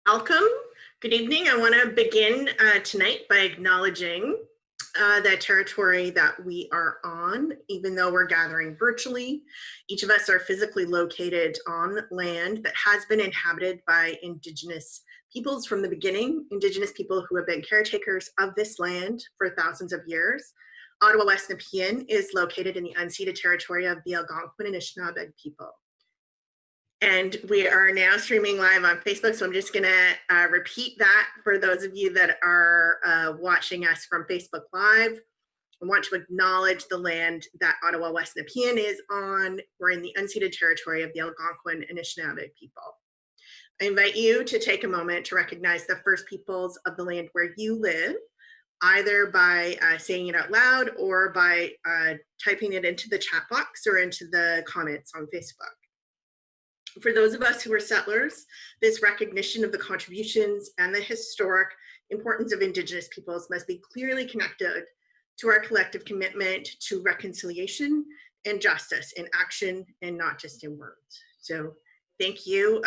Welcome. Good evening. I want to begin tonight by acknowledging the territory that we are on, even though we're gathering virtually. Each of us are physically located on land that has been inhabited by Indigenous peoples from the beginning, Indigenous people who have been caretakers of this land for thousands of years. Ottawa West Nepean is located in the unceded territory of the Algonquin and Anishinaabe people. And we are now streaming live on Facebook, so I'm just gonna repeat that for those of you that are watching us from Facebook Live. I want to acknowledge the land that Ottawa West Nepean is on. We're in the unceded territory of the Algonquin and Anishinaabe people. I invite you to take a moment to recognize the First Peoples of the land where you live, either by saying it out loud or by typing it into the chat box or into the comments on Facebook. For those of us who are settlers, this recognition of the contributions and the historic importance of Indigenous peoples must be clearly connected to our collective commitment to reconciliation and justice in action and not just in words. So thank you.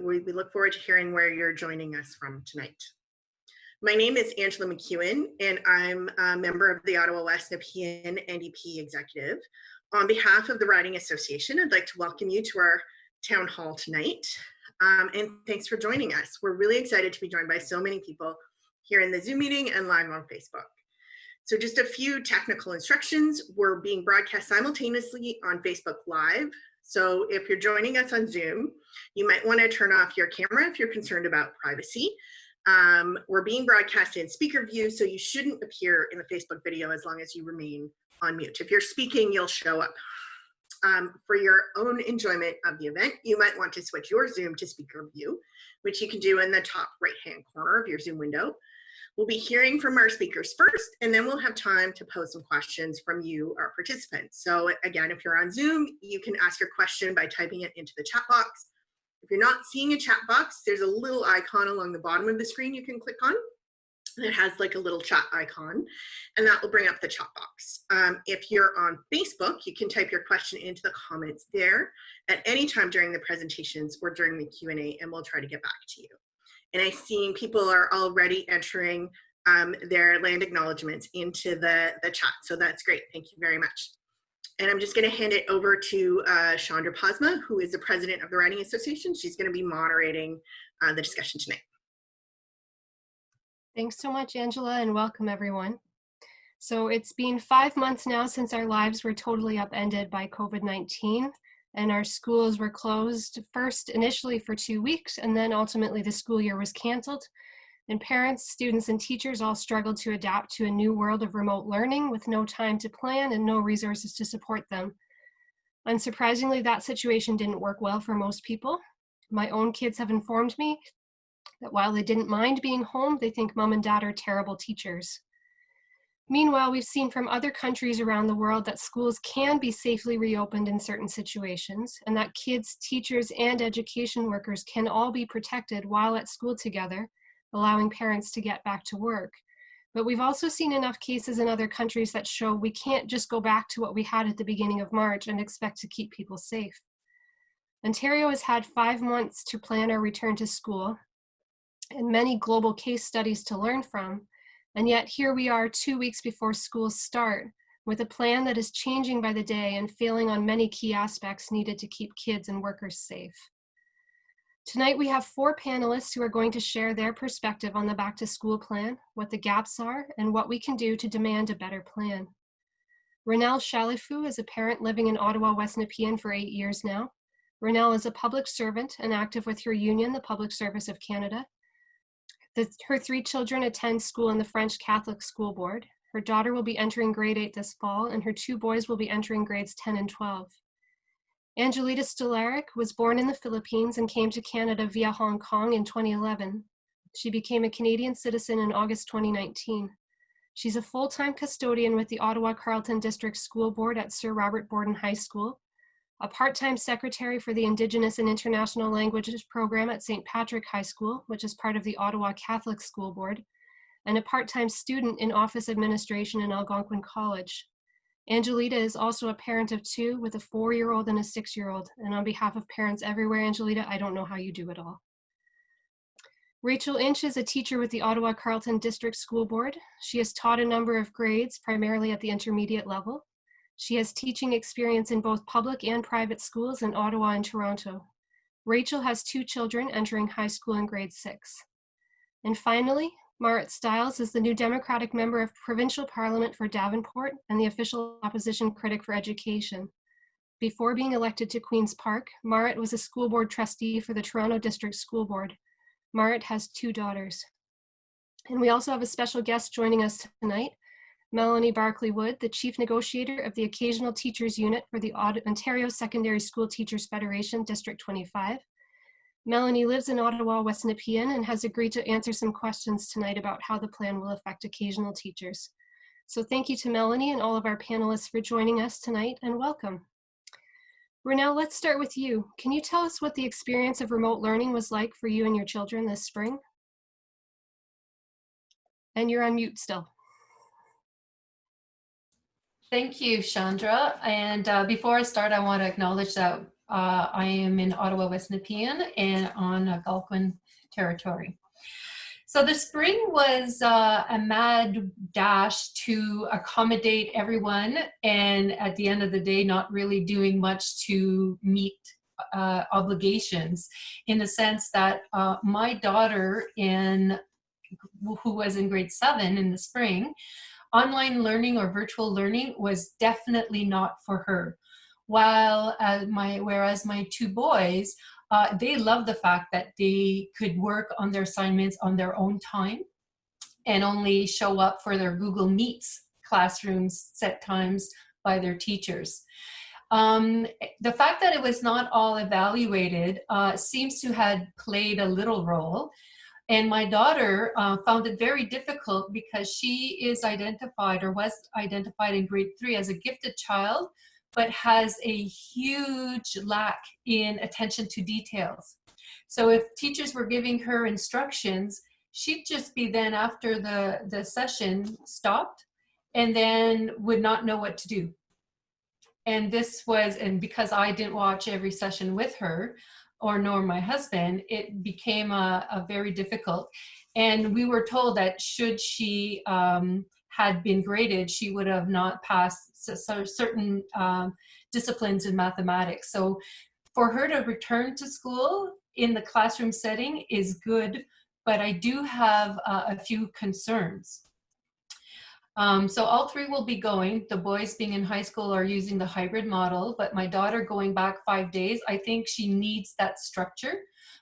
We look forward to hearing where you're joining us from tonight. My name is Angela McEwen, and I'm a member of the Ottawa West Nepean NDP Executive. On behalf of the Riding Association, I'd like to welcome you to our town hall tonight, and thanks for joining us. We're really excited to be joined by so many people here in the Zoom meeting and live on Facebook. So just a few technical instructions. We're being broadcast simultaneously on Facebook Live. So if you're joining us on Zoom, you might want to turn off your camera if you're concerned about privacy. We're being broadcast in speaker view, so you shouldn't appear in the Facebook video as long as you remain on mute. If you're speaking, you'll show up. For your own enjoyment of the event, you might want to switch your Zoom to speaker view, which you can do in the top right-hand corner of your Zoom window. We'll be hearing from our speakers first, and then we'll have time to pose some questions from you, our participants. So again, if you're on Zoom, you can ask your question by typing it into the chat box. If you're not seeing a chat box, there's a little icon along the bottom of the screen you can click on. It has like a little chat icon, and that will bring up the chat box. If you're on Facebook, you can type your question into the comments there at any time during the presentations or during the Q&A, and we'll try to get back to you. And I've seen people are already entering their land acknowledgements into the chat, so that's great. Thank you very much. And I'm just going to hand it over to Chandra Pasma, who is the president of the Riding Association. She's going to be moderating the discussion tonight. Thanks so much, Angela, and welcome everyone. So it's been 5 months now since our lives were totally upended by COVID-19, and our schools were closed first initially for 2 weeks, and then ultimately the school year was canceled. And parents, students, and teachers all struggled to adapt to a new world of remote learning with no time to plan and no resources to support them. Unsurprisingly, that situation didn't work well for most people. My own kids have informed me that while they didn't mind being home, they think mom and dad are terrible teachers. Meanwhile, we've seen from other countries around the world that schools can be safely reopened in certain situations, and that kids, teachers, and education workers can all be protected while at school together, allowing parents to get back to work. But we've also seen enough cases in other countries that show we can't just go back to what we had at the beginning of March and expect to keep people safe. Ontario has had 5 months to plan our return to school, and many global case studies to learn from. And yet here we are 2 weeks before schools start with a plan that is changing by the day and failing on many key aspects needed to keep kids and workers safe. Tonight we have 4 panelists who are going to share their perspective on the back to school plan, what the gaps are, and what we can do to demand a better plan. Renelle Chalifoux is a parent living in Ottawa West Nepean for 8 years now. Renelle is a public servant and active with her union, the Public Service of Canada. Her 3 children attend school in the French Catholic School Board. Her daughter will be entering grade 8 this fall, and her 2 boys will be entering grades 10 and 12. Angelita Stolaric was born in the Philippines and came to Canada via Hong Kong in 2011. She became a Canadian citizen in August 2019. She's a full-time custodian with the Ottawa Carleton District School Board at Sir Robert Borden High School, a part-time secretary for the Indigenous and International Languages program at St. Patrick High School, which is part of the Ottawa Catholic School Board, and a part-time student in office administration in Algonquin College. Angelita is also a parent of 2 with a 4-year-old and a 6-year-old. And on behalf of parents everywhere, Angelita, I don't know how you do it all. Rachel Inch is a teacher with the Ottawa Carleton District School Board. She has taught a number of grades, primarily at the intermediate level. She has teaching experience in both public and private schools in Ottawa and Toronto. Rachel has 2 children entering high school in grade 6. And finally, Marit Stiles is the new Democratic member of Provincial Parliament for Davenport and the official opposition critic for education. Before being elected to Queen's Park, Marit was a school board trustee for the Toronto District School Board. Marit has 2 daughters. And we also have a special guest joining us tonight, Melanie Barclay Wood, the Chief Negotiator of the Occasional Teachers Unit for the Ontario Secondary School Teachers Federation, District 25. Melanie lives in Ottawa, West Nepean, and has agreed to answer some questions tonight about how the plan will affect occasional teachers. So thank you to Melanie and all of our panelists for joining us tonight, and welcome. Ronelle, let's start with you. Can you tell us what the experience of remote learning was like for you and your children this spring? And you're on mute still. Thank you, Chandra. And before I start, I want to acknowledge that I am in Ottawa, West Nepean, and on Algonquin territory. So the spring was a mad dash to accommodate everyone, and at the end of the day, not really doing much to meet obligations, in the sense that my daughter, who was in grade 7 in the spring, online learning or virtual learning was definitely not for her. Whereas my 2 boys, they loved the fact that they could work on their assignments on their own time and only show up for their Google Meets classrooms set times by their teachers. The fact that it was not all evaluated seems to have played a little role. And my daughter found it very difficult because she is identified, or was identified in grade 3 as a gifted child, but has a huge lack in attention to details. So if teachers were giving her instructions, she'd just be then, after the session stopped, and then would not know what to do. And because I didn't watch every session with her, nor my husband, it became a very difficult. And we were told that should she had been graded, she would have not passed certain disciplines in mathematics. So for her to return to school in the classroom setting is good, but I do have a few concerns. So all 3 will be going. The boys, being in high school, are using the hybrid model, but my daughter going back 5 days, I think she needs that structure.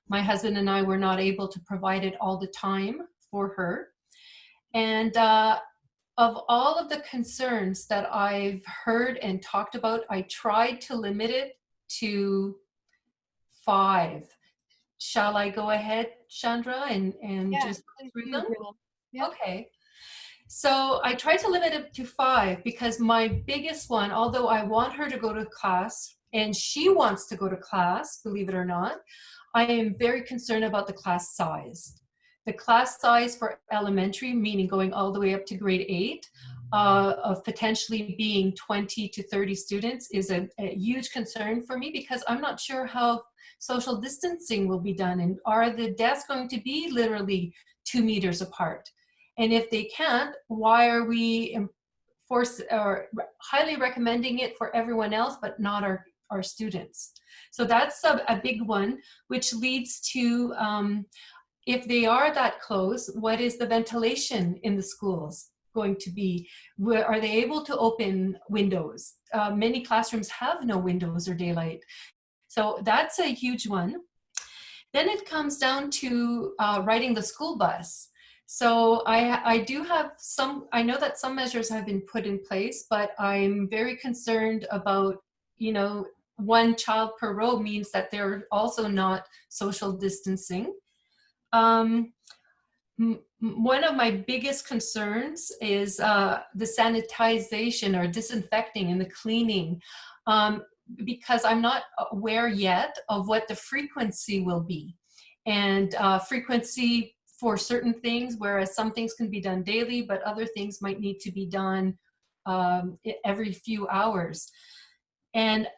My husband and I were not able to provide it all the time for her. And of all of the concerns that I've heard and talked about, I tried to limit it to 5. Shall I go ahead, Chandra, and just go through them? Yeah. Okay. So I tried to limit it to 5 because my biggest one, although I want her to go to class and she wants to go to class, believe it or not, I am very concerned about the class size. The class size for elementary, meaning going all the way up to grade 8, of potentially being 20 to 30 students is a huge concern for me, because I'm not sure how social distancing will be done. And are the desks going to be literally 2 meters apart? And if they can't, why are we highly recommending it for everyone else, but not our students? So that's a big one, which leads to, if they are that close, what is the ventilation in the schools going to be? Are they able to open windows? Many classrooms have no windows or daylight. So that's a huge one. Then it comes down to riding the school bus. So I do have I know that some measures have been put in place, but I'm very concerned about, 1 child per row means that they're also not social distancing. One of my biggest concerns is the sanitization or disinfecting and the cleaning, because I'm not aware yet of what the frequency will be. And frequency for certain things, whereas some things can be done daily, but other things might need to be done every few hours. And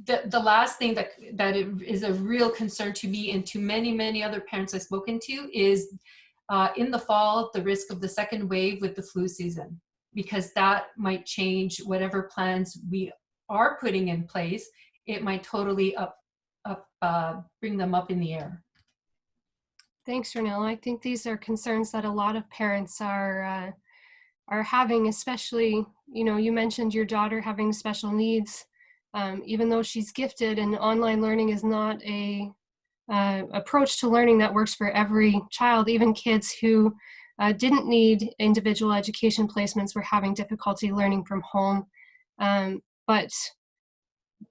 the last thing that is a real concern to me and to many other parents I've spoken to is in the fall, the risk of the second wave with the flu season, because that might change whatever plans we are putting in place. It might totally bring them up in the air. Thanks, Ronelle. I think these are concerns that a lot of parents are having, especially, you know, you mentioned your daughter having special needs. Even though she's gifted, and online learning is not a approach to learning that works for every child. Even kids who didn't need individual education placements were having difficulty learning from home. But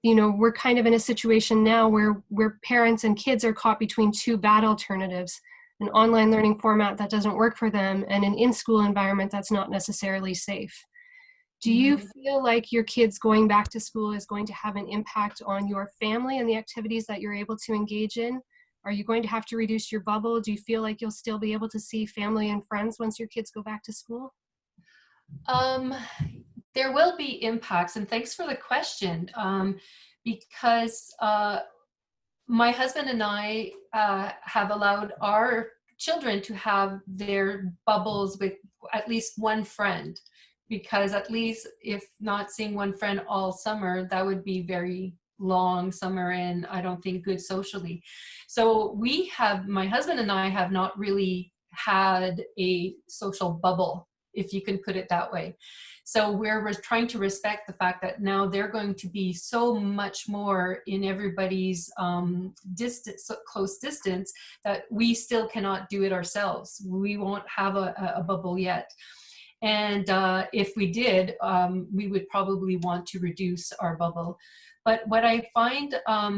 you know, we're kind of in a situation now where parents and kids are caught between two bad alternatives: an online learning format that doesn't work for them and an in-school environment that's not necessarily safe. Do you feel like your kids going back to school is going to have an impact on your family and the activities that you're able to engage in? Are you going to have to reduce your bubble? Do you feel like you'll still be able to see family and friends once your kids go back to school? There will be impacts, and thanks for the question, because my husband and I have allowed our children to have their bubbles with at least one friend, because at least if not seeing one friend all summer, that would be very long summer and I don't think good socially. So my husband and I have not really had a social bubble, if you can put it that way. So we're trying to respect the fact that now they're going to be so much more in everybody's close distance, that we still cannot do it ourselves. We won't have a bubble yet. And if we did, we would probably want to reduce our bubble. But what I find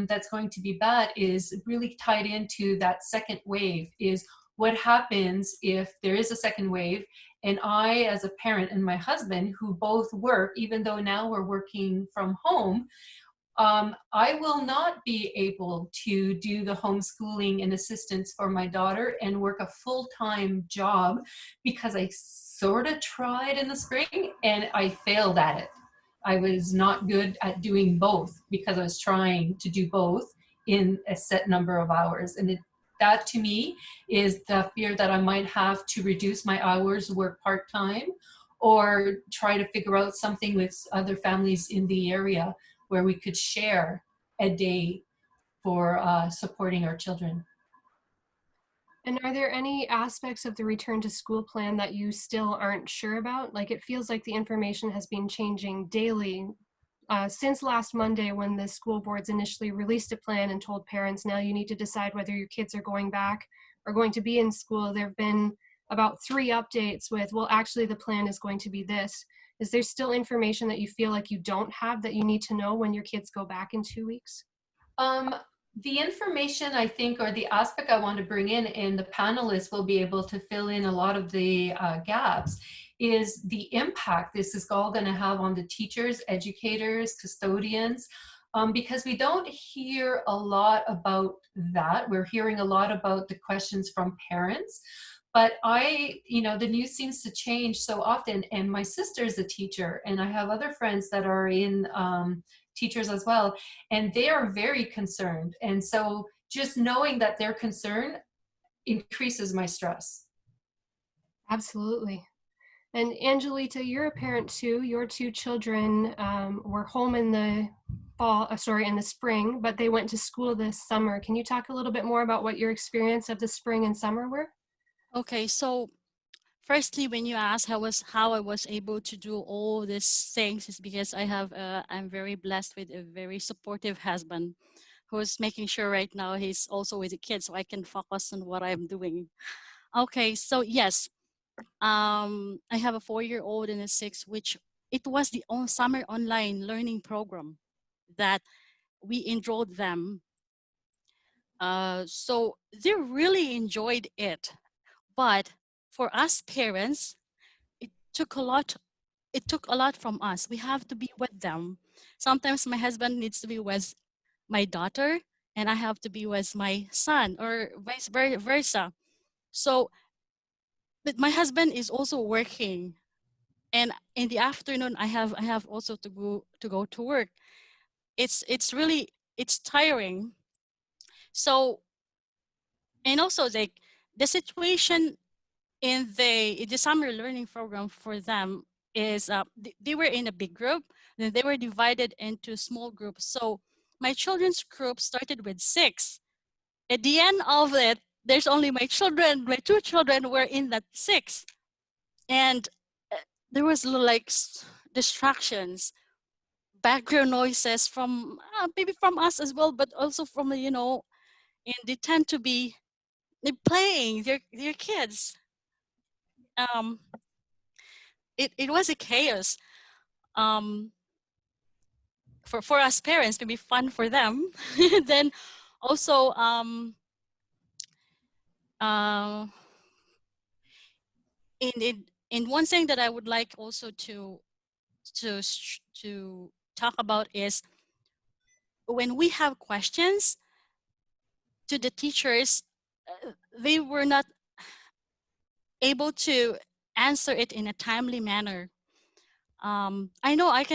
that's going to be bad is really tied into that second wave, is what happens if there is a second wave and I, as a parent, and my husband, who both work, even though now we're working from home, I will not be able to do the homeschooling and assistance for my daughter and work a full-time job, because I sort of tried in the spring and I failed at it. I was not good at doing both because I was trying to do both in a set number of hours. And that to me is the fear that I might have to reduce my hours, work part-time, or try to figure out something with other families in the area where we could share a day for supporting our children. And are there any aspects of the return to school plan that you still aren't sure about? Like, it feels like the information has been changing daily since last Monday, when the school boards initially released a plan and told parents, now you need to decide whether your kids are going back or going to be in school. There have been about 3 updates with, well, actually the plan is going to be this. Is there still information that you feel like you don't have that you need to know when your kids go back in 2 weeks? The information, I think, or the aspect I want to bring in, and the panelists will be able to fill in a lot of the gaps, is the impact this is all going to have on the teachers, educators, custodians, because we don't hear a lot about that. We're hearing a lot about the questions from parents. But the news seems to change so often, and my sister is a teacher, and I have other friends that are in teachers as well, and they are very concerned. And so just knowing that they're concerned increases my stress. Absolutely. And Angelita, you're a parent too. Your 2 children were home in the in the spring, but they went to school this summer. Can you talk a little bit more about what your experience of the spring and summer were? Okay, so firstly, when you ask how I was able to do all these things, is because I'm very blessed with a very supportive husband who's making sure right now he's also with the kids, so I can focus on what I'm doing. Okay, so yes, I have a 4-year-old and a 6, which it was the summer online learning program that we enrolled them. So they really enjoyed it. But for us parents, it took a lot. It took a lot from us. We have to be with them. Sometimes my husband needs to be with my daughter, and I have to be with my son, or vice versa. So, but my husband is also working, and in the afternoon I have also to go to work. it's really, it's tiring. So, and also like the situation in the summer learning program for them is they were in a big group, then they were divided into small groups. So my children's group started with 6. At the end of it, there's only my children, my 2 children were in that 6. And there was like distractions, background noises from maybe from us as well, but also from, and they tend to be they're playing their kids. Um, it was a chaos. Um, for us parents, maybe fun for them. Then also uh, in one thing that I would like also to talk about is when we have questions to the teachers, they were not able to answer it in a timely manner. I know I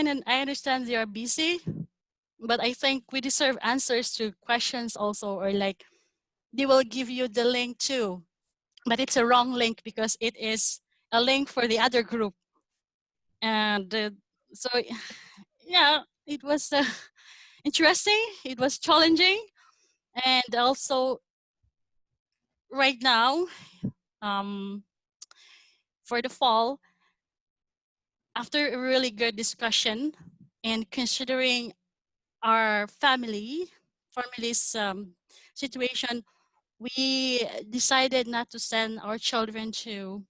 understand they are busy, but I think we deserve answers to questions also, or like they will give you the link too, but it's a wrong link because it is a link for the other group. And so, yeah, it was interesting. It was challenging. And also right now, um, for the fall, after a really good discussion and considering our family's situation, we decided not to send our children to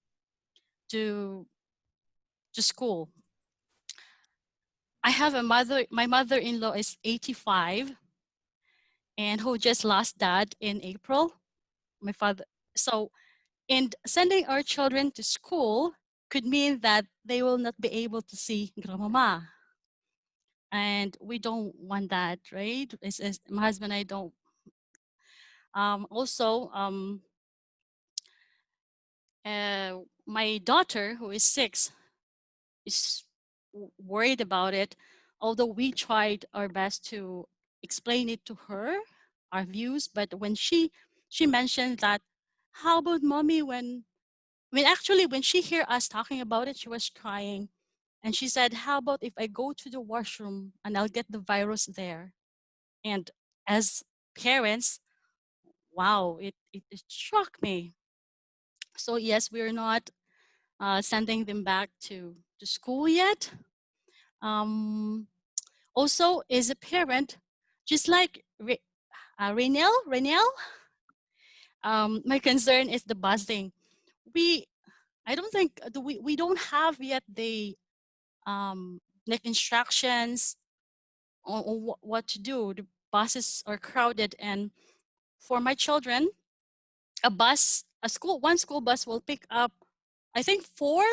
school. I have a mother. My mother-in-law is 85, and who just lost dad in April. My father. So, and sending our children to school could mean that they will not be able to see grandmama, and we don't want that, right? It's my husband and I don't. Also, my daughter, who is 6, is worried about it, although we tried our best to explain it to her, our views. But when she mentioned that, how about mommy, actually when she hear us talking about it, she was crying, and she said, how about if I go to the washroom and I'll get the virus there? And as parents, wow, it shocked me. So yes, we're not sending them back to school yet. Um, Also, as a parent, just like Rainiel, my concern is the busing. I don't think we don't have yet the like instructions on what to do. The buses are crowded, and for my children, one school bus will pick up, I think four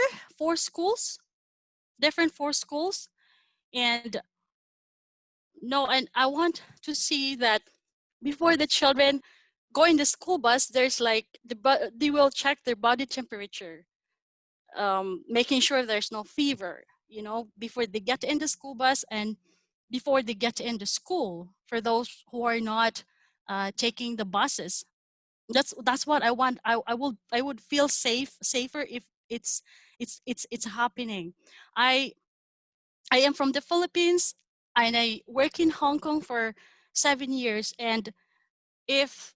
schools, different 4 schools, and no, and I want to see that before the children go in the school bus, there's like they will check their body temperature, making sure there's no fever, before they get in the school bus and before they get into school. For those who are not taking the buses, that's what I want. I would feel safer if it's happening. I I am from the Philippines and I work in Hong Kong for 7 years, and if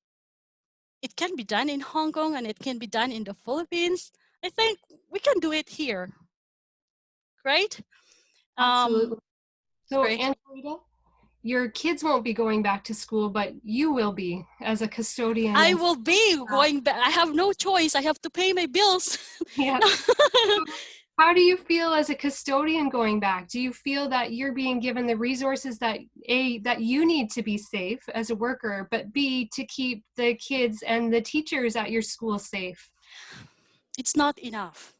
it can be done in Hong Kong and it can be done in the Philippines, I think we can do it here, right? Absolutely. So, Great. Angelita, your kids won't be going back to school, but you will be as a custodian. I And will be going back. I have no choice. I have to pay my bills. yeah. How do you feel as a custodian going back? Do you feel that you're being given the resources that that you need to be safe as a worker, but B, to keep the kids and the teachers at your school safe? It's not enough.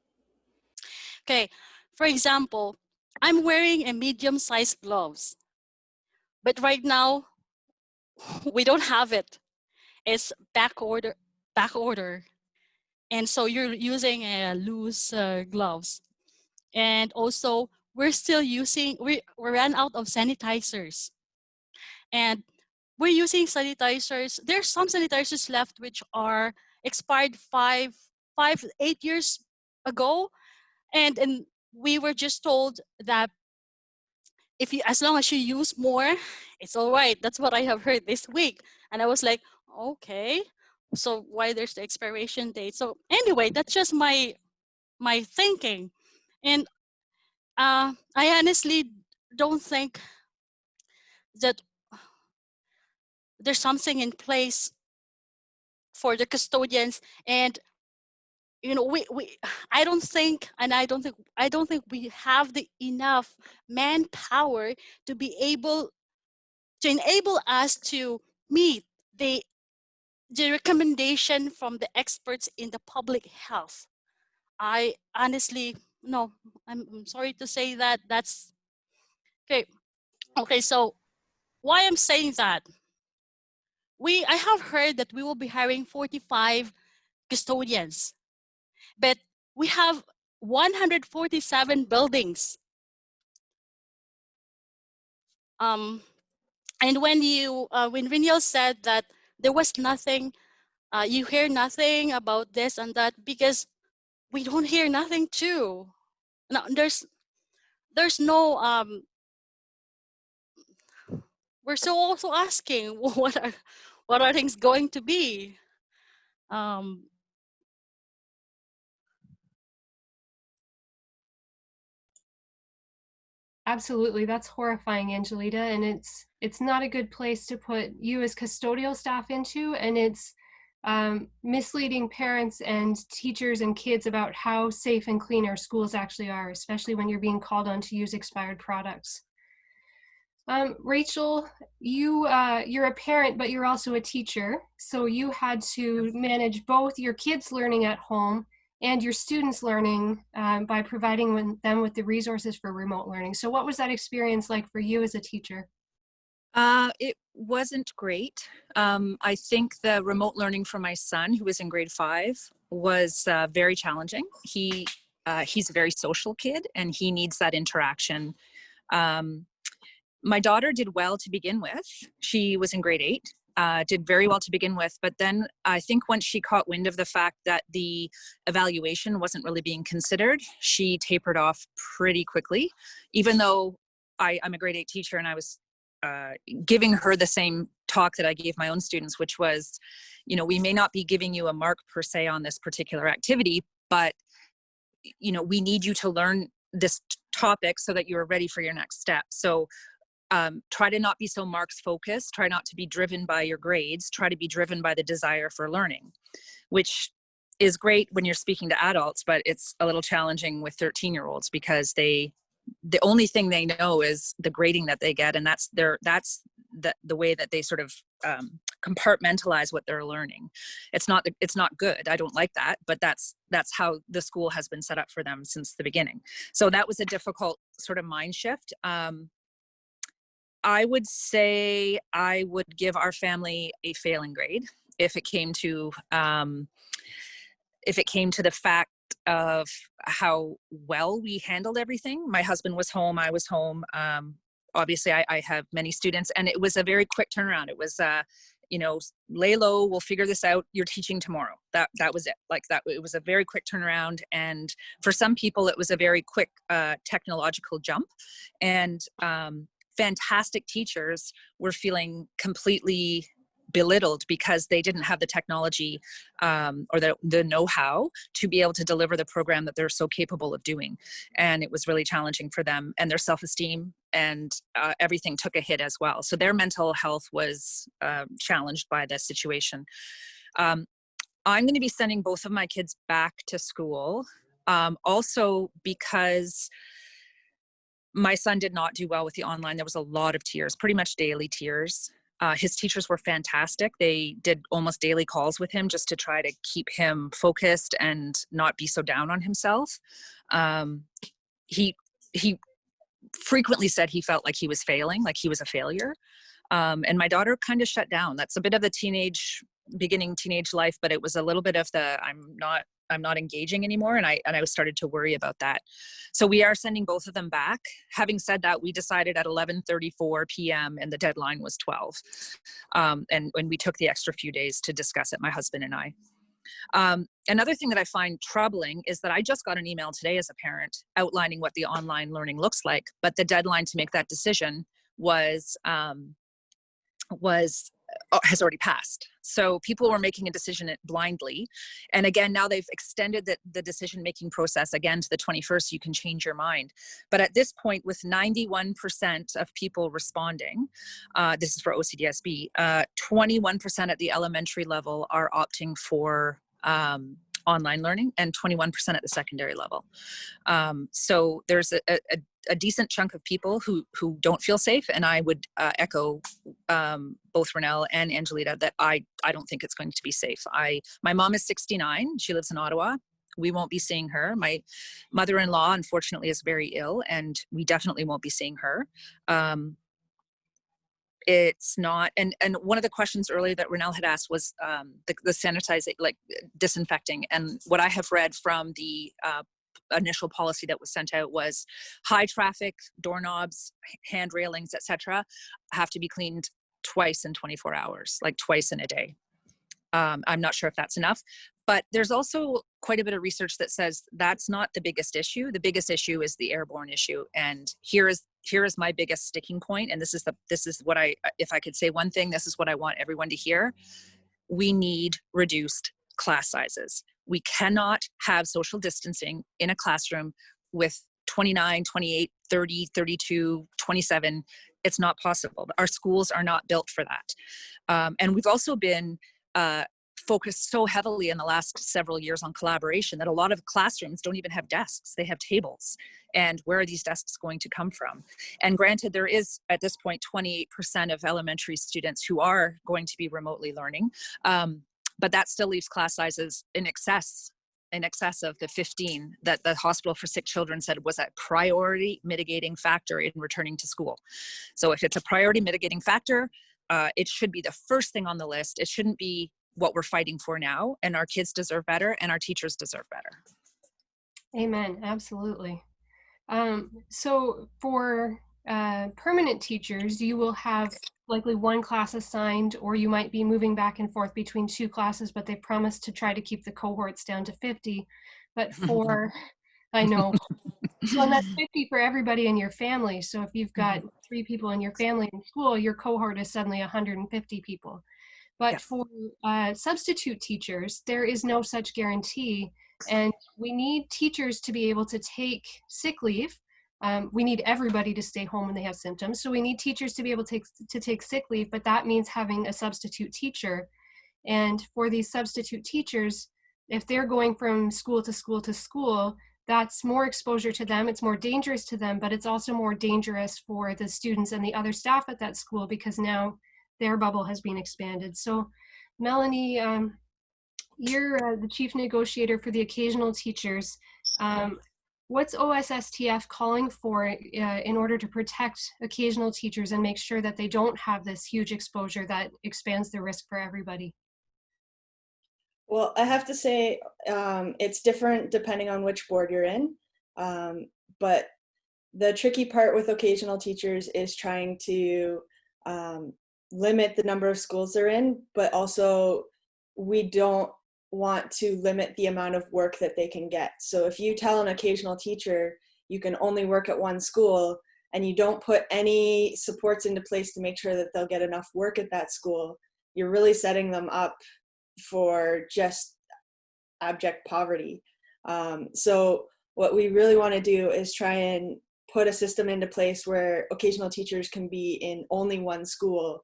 Okay, for example, I'm wearing a medium-sized gloves, but right now we don't have it. It's back order, and so you're using a loose gloves. And also, we ran out of sanitizers. and we're using sanitizers. There's some sanitizers left which are expired 8 years ago, and we were just told that if you, as long as you use more, it's all right. That's what I have heard this week, and I was like, okay, so why there's the expiration date? So anyway, that's just my thinking, and I honestly don't think that there's something in place for the custodians. And you know, we I don't think, and I don't think we have the enough manpower to be able to enable us to meet the recommendation from the experts in the public health. I honestly, no, I'm sorry to say that. That's okay. Okay, so why I'm saying that, I have heard that we will be hiring 45 custodians, but we have 147 buildings. And when Riniel said that there was nothing, you hear nothing about this and that, because we don't hear nothing too. Now, there's no we're still also asking what are things going to be. um Absolutely, that's horrifying, Angelita, and it's not a good place to put you as custodial staff into, and it's misleading parents and teachers and kids about how safe and clean our schools actually are, especially when you're being called on to use expired products. Rachel, you're a parent, but you're also a teacher, so you had to manage both your kids learning at home and your students learning by providing them with the resources for remote learning. So what was that experience like for you as a teacher? It wasn't great. I think the remote learning for my son, who was in grade 5, was very challenging. He's a very social kid, and he needs that interaction. My daughter did well to begin with. She was in grade 8. Did very well to begin with, but then I think once she caught wind of the fact that the evaluation wasn't really being considered, she tapered off pretty quickly. Even though I'm a grade 8 teacher, and I was giving her the same talk that I gave my own students, which was, you know, we may not be giving you a mark per se on this particular activity, but you know, we need you to learn this topic so that you're ready for your next step. So try to not be so marks focused, try not to be driven by your grades, try to be driven by the desire for learning, which is great when you're speaking to adults, but it's a little challenging with 13-year-olds because the only thing they know is the grading that they get, and that's the way that they sort of compartmentalize what they're learning. It's not good. I don't like that, but that's how the school has been set up for them since the beginning. So that was a difficult sort of mind shift. I would say I would give our family a failing grade if it came to the fact of how well we handled everything. My husband was home, I was home. Obviously I have many students, and it was a very quick turnaround. It was, you know, lay low, we'll figure this out, you're teaching tomorrow. That was it. Like that, it was a very quick turnaround. And for some people, it was a very quick technological jump. And fantastic teachers were feeling completely belittled because they didn't have the technology or the know-how to be able to deliver the program that they're so capable of doing. And it was really challenging for them, and their self-esteem and everything took a hit as well. So their mental health was challenged by this situation. I'm going to be sending both of my kids back to school, also because my son did not do well with the online. There was a lot of tears, pretty much daily tears. His teachers were fantastic. They did almost daily calls with him just to try to keep him focused and not be so down on himself. He frequently said he felt like he was failing, like he was a failure. And my daughter kind of shut down. That's a bit of the beginning teenage life, but it was a little bit of the, I'm not not engaging anymore. And I was started to worry about that. So we are sending both of them back. Having said that, we decided at 11:34 p.m. and the deadline was 12. And when we took the extra few days to discuss it, my husband and I. Another thing that I find troubling is that I just got an email today as a parent outlining what the online learning looks like, but the deadline to make that decision has already passed. So people were making a decision blindly. And again, now they've extended the decision-making process again to the 21st. You can change your mind. But at this point, with 91% of people responding, this is for OCDSB, 21% at the elementary level are opting for online learning and 21% at the secondary level. So there's a decent chunk of people who don't feel safe, and I would echo both Ronelle and Angelita that I don't think it's going to be safe. My mom is 69. She lives in Ottawa. We won't be seeing her. My mother-in-law, unfortunately, is very ill, and we definitely won't be seeing her. It's not, and one of the questions earlier that Ronelle had asked was the sanitizing, like disinfecting. And what I have read from the initial policy that was sent out was high traffic doorknobs, hand railings, etc., have to be cleaned twice in 24 hours, like twice in a day. I'm not sure if that's enough, but there's also quite a bit of research that says that's not the biggest issue. The biggest issue is the airborne issue. And here is my biggest sticking point. And this is what if I could say one thing, this is what I want everyone to hear. We need reduced class sizes. We cannot have social distancing in a classroom with 29, 28, 30, 32, 27. It's not possible. Our schools are not built for that. And we've also been focused so heavily in the last several years on collaboration that a lot of classrooms don't even have desks. They have tables. And where are these desks going to come from? And granted, there is at this point 28% of elementary students who are going to be remotely learning. But that still leaves class sizes in excess of the 15 that the Hospital for Sick Children said was a priority mitigating factor in returning to school. So if it's a priority mitigating factor, it should be the first thing on the list. It shouldn't be what we're fighting for now, and our kids deserve better and our teachers deserve better. Amen. Absolutely. So for permanent teachers, you will have likely one class assigned, or you might be moving back and forth between two classes, but they promised to try to keep the cohorts down to 50. But for, I know, well, and that's 50 for everybody in your family. So if you've got 3 people in your family in school, your cohort is suddenly 150 people. But for substitute teachers, there is no such guarantee. And we need teachers to be able to take sick leave. We need everybody to stay home when they have symptoms. So we need teachers to be able to take sick leave, but that means having a substitute teacher. And for these substitute teachers, if they're going from school to school to school, that's more exposure to them. It's more dangerous to them, but it's also more dangerous for the students and the other staff at that school because now their bubble has been expanded. So Melanie, you're the chief negotiator for the occasional teachers. What's OSSTF calling for in order to protect occasional teachers and make sure that they don't have this huge exposure that expands the risk for everybody? Well, I have to say it's different depending on which board you're in. But the tricky part with occasional teachers is trying to limit the number of schools they're in, but also we don't want to limit the amount of work that they can get. So if you tell an occasional teacher you can only work at one school and you don't put any supports into place to make sure that they'll get enough work at that school, you're really setting them up for just abject poverty. So what we really want to do is try and put a system into place where occasional teachers can be in only one school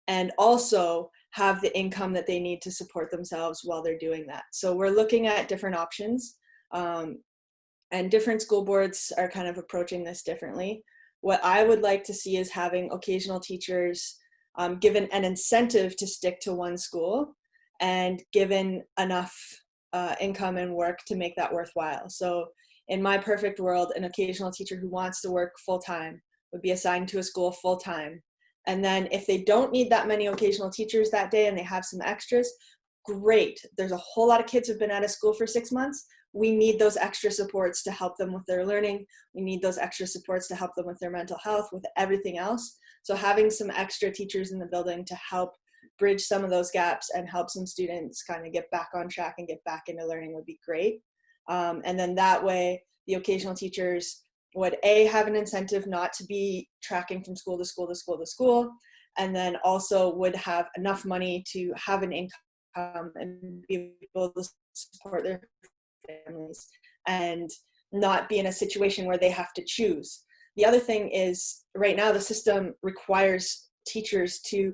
and also have the income that they need to support themselves while they're doing that. So we're looking at different options, and different school boards are kind of approaching this differently. What I would like to see is having occasional teachers given an incentive to stick to one school and given enough income and work to make that worthwhile. So in my perfect world, an occasional teacher who wants to work full-time would be assigned to a school full-time. And then if they don't need that many occasional teachers that day and they have some extras, great. There's a whole lot of kids who've been out of school for 6 months. We need those extra supports to help them with their learning. We need those extra supports to help them with their mental health, with everything else. So having some extra teachers in the building to help bridge some of those gaps and help some students kind of get back on track and get back into learning would be great. And then that way, the occasional teachers would have an incentive not to be tracking from school to school to school to school, and then also would have enough money to have an income and be able to support their families and not be in a situation where they have to choose. The other thing is, right now the system requires teachers to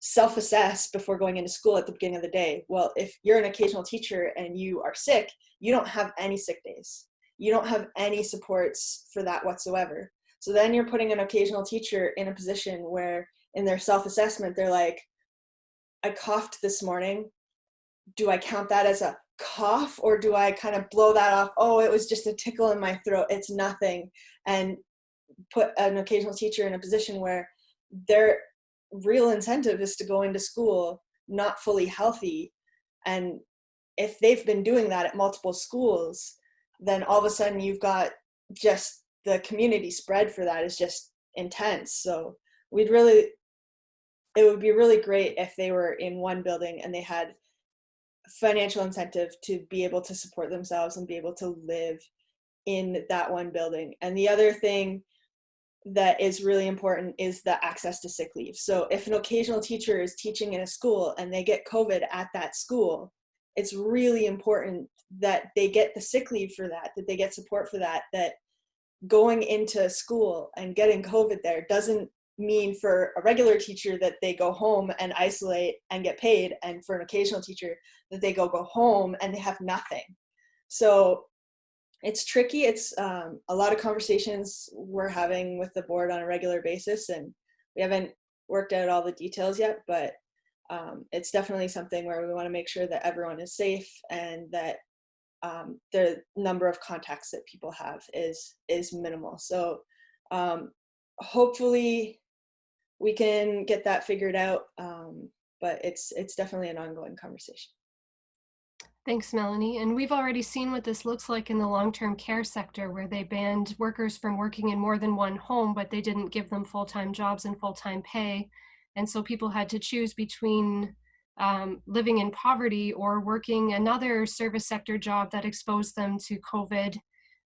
self-assess before going into school at the beginning of the day. Well, if you're an occasional teacher and you are sick, you don't have any sick days. You don't have any supports for that whatsoever. So then you're putting an occasional teacher in a position where in their self-assessment, they're like, I coughed this morning. Do I count that as a cough, or do I kind of blow that off? Oh, it was just a tickle in my throat. It's nothing. And put an occasional teacher in a position where their real incentive is to go into school not fully healthy. And if they've been doing that at multiple schools, then all of a sudden you've got just the community spread for that is just intense. So it would be really great if they were in one building and they had financial incentive to be able to support themselves and be able to live in that one building. And the other thing that is really important is the access to sick leave. So if an occasional teacher is teaching in a school and they get COVID at that school, it's really important that they get the sick leave for that they get support for that going into school and getting COVID there doesn't mean for a regular teacher that they go home and isolate and get paid, and for an occasional teacher that they go home and they have nothing. So it's tricky. It's a lot of conversations we're having with the board on a regular basis, and we haven't worked out all the details yet, but it's definitely something where we want to make sure that everyone is safe and that the number of contacts that people have is minimal. So hopefully we can get that figured out, but it's definitely an ongoing conversation. Thanks, Melanie. And we've already seen what this looks like in the long-term care sector, where they banned workers from working in more than one home, but they didn't give them full-time jobs and full-time pay. And so people had to choose between living in poverty or working another service sector job that exposed them to COVID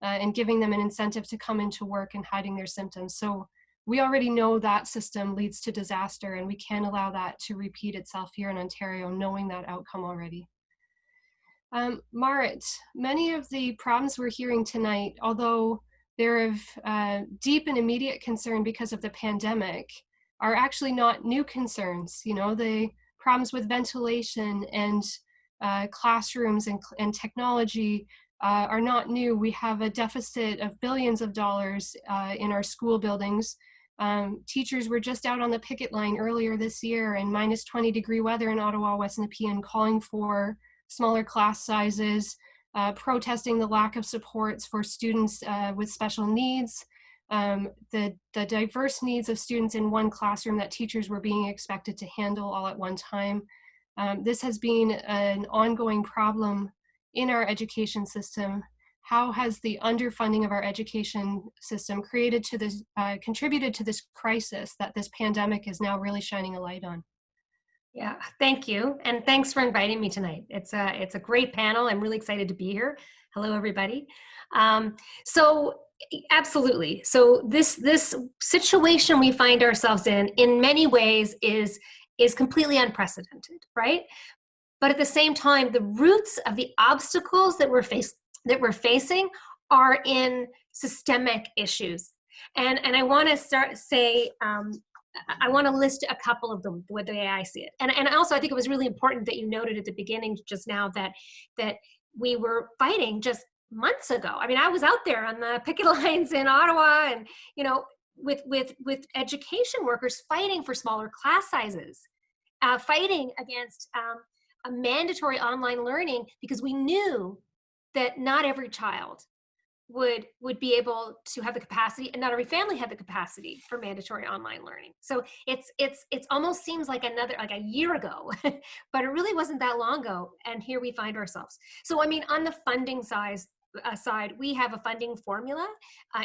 and giving them an incentive to come into work and hiding their symptoms. So we already know that system leads to disaster, and we can't allow that to repeat itself here in Ontario, knowing that outcome already. Marit, many of the problems we're hearing tonight, although they're of deep and immediate concern because of the pandemic, are actually not new concerns. You know, the problems with ventilation and classrooms and technology are not new. We have a deficit of billions of dollars in our school buildings. Teachers were just out on the picket line earlier this year in minus 20-degree weather in Ottawa, West Nepean, calling for smaller class sizes, protesting the lack of supports for students with special needs, the diverse needs of students in one classroom that teachers were being expected to handle all at one time. This has been an ongoing problem in our education system. How has the underfunding of our education system contributed to this crisis that this pandemic is now really shining a light on? Yeah, thank you. And thanks for inviting me tonight. It's a great panel. I'm really excited to be here. Hello, everybody. So absolutely. So this situation we find ourselves in many ways is completely unprecedented, right? But at the same time, the roots of the obstacles that we're facing are in systemic issues. And I want to I want to list a couple of them the way I see it. And also, I think it was really important that you noted at the beginning just now that we were fighting just months ago. I mean, I was out there on the picket lines in Ottawa, and you know, with education workers fighting for smaller class sizes, fighting against a mandatory online learning, because we knew that not every child would be able to have the capacity, and not every family had the capacity for mandatory online learning. So it's almost seems like a year ago, but it really wasn't that long ago, and here we find ourselves. So I mean, on the funding side, we have a funding formula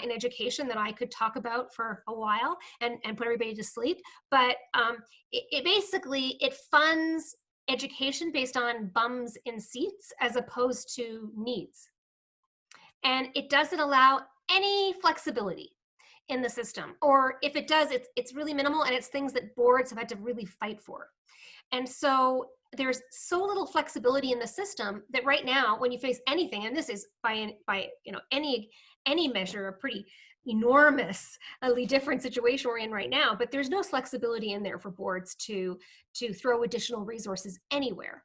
in education that I could talk about for a while and put everybody to sleep. But it basically, it funds education based on bums in seats as opposed to needs. And it doesn't allow any flexibility in the system. Or if it does, it's really minimal, and it's things that boards have had to really fight for. And so there's so little flexibility in the system that right now, when you face anything, and this is by any measure a pretty enormously different situation we're in right now, but there's no flexibility in there for boards to throw additional resources anywhere.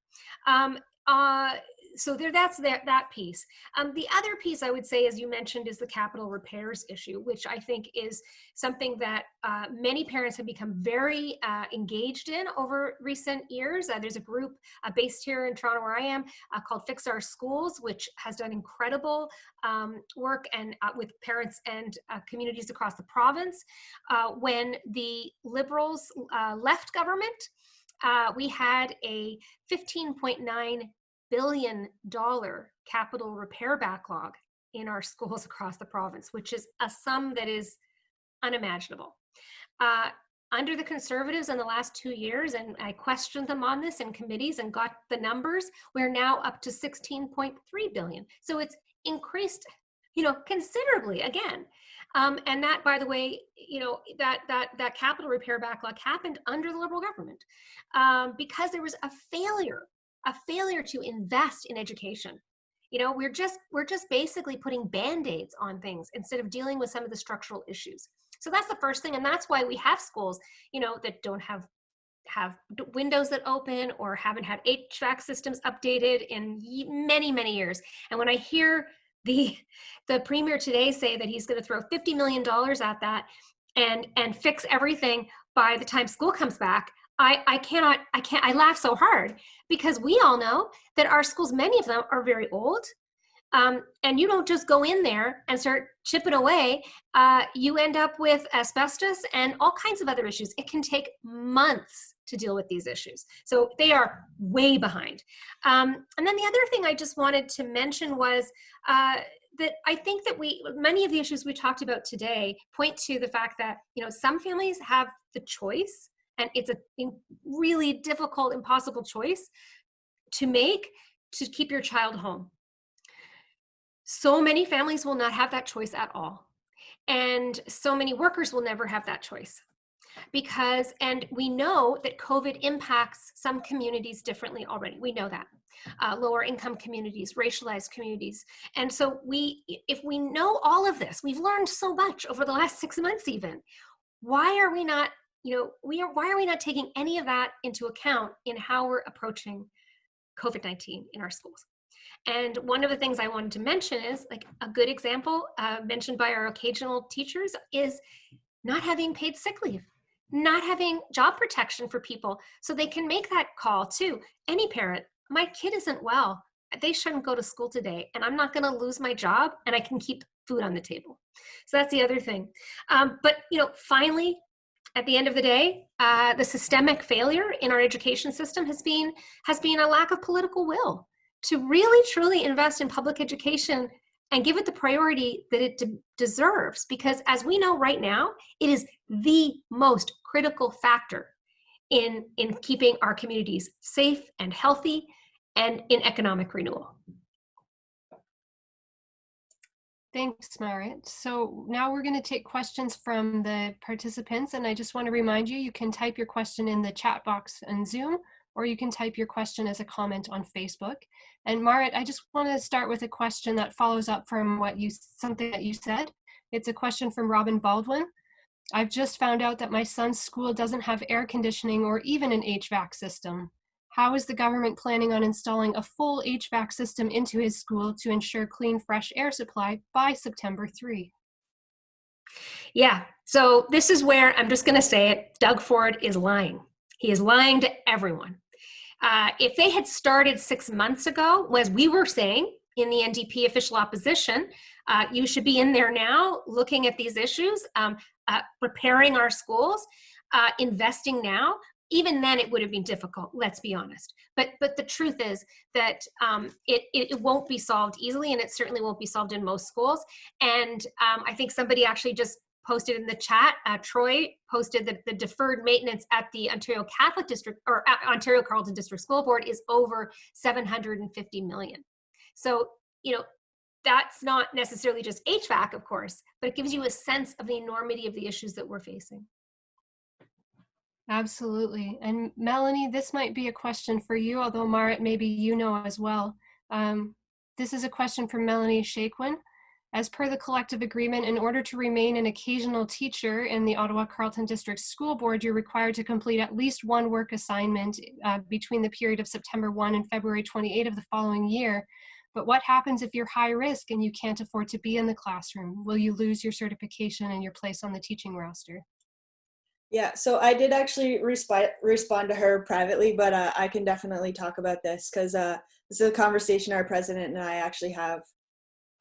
So that's that piece. The other piece I would say, as you mentioned, is the capital repairs issue, which I think is something that many parents have become very engaged in over recent years. There's a group based here in Toronto where I am called Fix Our Schools, which has done incredible work and with parents and communities across the province. When the Liberals left government, we had a $15.9 billion capital repair backlog in our schools across the province, which is a sum that is unimaginable. Under the Conservatives in the last 2 years, and I questioned them on this in committees and got the numbers, we're now up to 16.3 billion. So it's increased, considerably again. And that, by the way, that capital repair backlog happened under the Liberal government because there was a failure to invest in education. We're just basically putting Band-Aids on things instead of dealing with some of the structural issues. So that's the first thing, and that's why we have schools, that don't have windows that open or haven't had HVAC systems updated in many, many years. And when I hear the Premier today say that he's going to throw $50 million at that and fix everything by the time school comes back, I laugh so hard, because we all know that our schools, many of them are very old. And you don't just go in there and start chipping away. You end up with asbestos and all kinds of other issues. It can take months to deal with these issues. So they are way behind. And then the other thing I just wanted to mention was that I think that many of the issues we talked about today point to the fact that, some families have the choice, and it's a really difficult, impossible choice to make, to keep your child home. So many families will not have that choice at all. And so many workers will never have that choice. And we know that COVID impacts some communities differently already. We know that. Lower income communities, racialized communities. And so if we know all of this, we've learned so much over the last 6 months even, why are we not taking any of that into account in how we're approaching COVID-19 in our schools? And one of the things I wanted to mention is, like, a good example mentioned by our occasional teachers is not having paid sick leave, not having job protection for people, so they can make that call to any parent. My kid isn't well. They shouldn't go to school today, and I'm not going to lose my job, and I can keep food on the table. So that's the other thing. But finally, at the end of the day, the systemic failure in our education system has been a lack of political will to really, truly invest in public education and give it the priority that it deserves. Because as we know right now, it is the most critical factor in keeping our communities safe and healthy and in economic renewal. Thanks, Marit. So now we're going to take questions from the participants, and I just want to remind you, you can type your question in the chat box on Zoom, or you can type your question as a comment on Facebook. And Marit, I just want to start with a question that follows up from something that you said. It's a question from Robin Baldwin. I've just found out that my son's school doesn't have air conditioning or even an HVAC system. How is the government planning on installing a full HVAC system into his school to ensure clean, fresh air supply by September 3? Yeah, so this is where I'm just going to say it. Doug Ford is lying. He is lying to everyone. If they had started 6 months ago, as we were saying, in the NDP official opposition, you should be in there now looking at these issues, preparing our schools, investing now. Even then it would have been difficult, let's be honest. But the truth is that it won't be solved easily, and it certainly won't be solved in most schools. And I think somebody actually just posted in the chat, Troy posted that the deferred maintenance at the Ontario Catholic District, or Ontario Carleton District School Board, is over 750 million. So, you know, that's not necessarily just HVAC, of course, but it gives you a sense of the enormity of the issues that we're facing. Absolutely. And Melanie, this might be a question for you, although Marit, maybe you know as well. This is a question from Melanie Shaquin. As per the collective agreement, in order to remain an occasional teacher in the Ottawa Carleton District School Board, you're required to complete at least one work assignment between the period of September 1 and February 28 of the following year. But what happens if you're high risk and you can't afford to be in the classroom? Will you lose your certification and your place on the teaching roster? Yeah, so I did actually respond to her privately, but I can definitely talk about this because this is a conversation our president and I actually have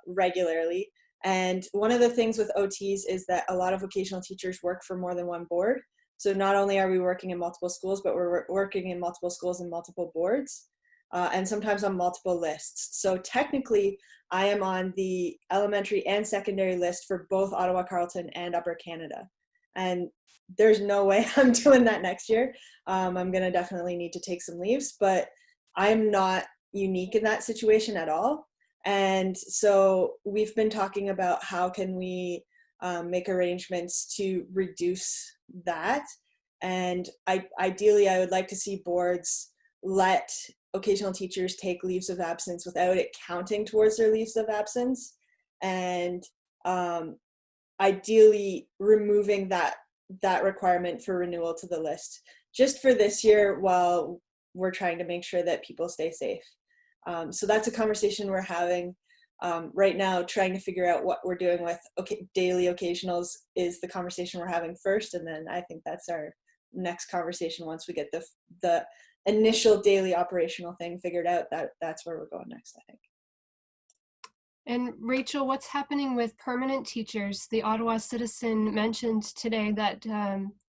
regularly. And one of the things with OTs is that a lot of vocational teachers work for more than one board. So not only are we working in multiple schools, but we're working in multiple schools and multiple boards, and sometimes on multiple lists. So technically, I am on the elementary and secondary list for both Ottawa Carleton and Upper Canada. And there's no way I'm doing that next year. I'm going to definitely need to take some leaves, but I'm not unique in that situation at all. And so we've been talking about how can we make arrangements to reduce that. And ideally, I would like to see boards let occasional teachers take leaves of absence without it counting towards their leaves of absence. And ideally removing that requirement for renewal to the list just for this year while we're trying to make sure that people stay safe. So that's a conversation we're having right now, trying to figure out what we're doing with daily occasionals is the conversation we're having first. And then I think that's our next conversation once we get the initial daily operational thing figured out. That's where we're going next, I think. And Rachel, what's happening with permanent teachers? The Ottawa Citizen mentioned today that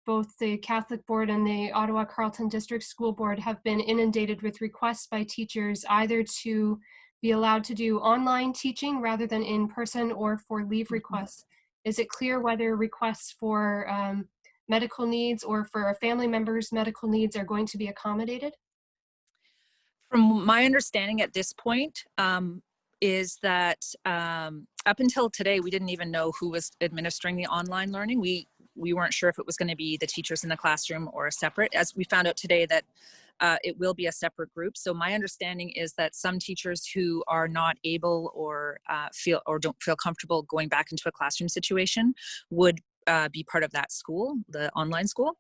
both the Catholic Board and the Ottawa Carleton District School Board have been inundated with requests by teachers either to be allowed to do online teaching rather than in person or for leave requests. Is it clear whether requests for medical needs or for a family member's medical needs are going to be accommodated? From my understanding at this point, is that up until today, we didn't even know who was administering the online learning. We weren't sure if it was going to be the teachers in the classroom or a separate. As we found out today that it will be a separate group. So my understanding is that some teachers who are not able or don't feel comfortable going back into a classroom situation would be part of that school, the online school.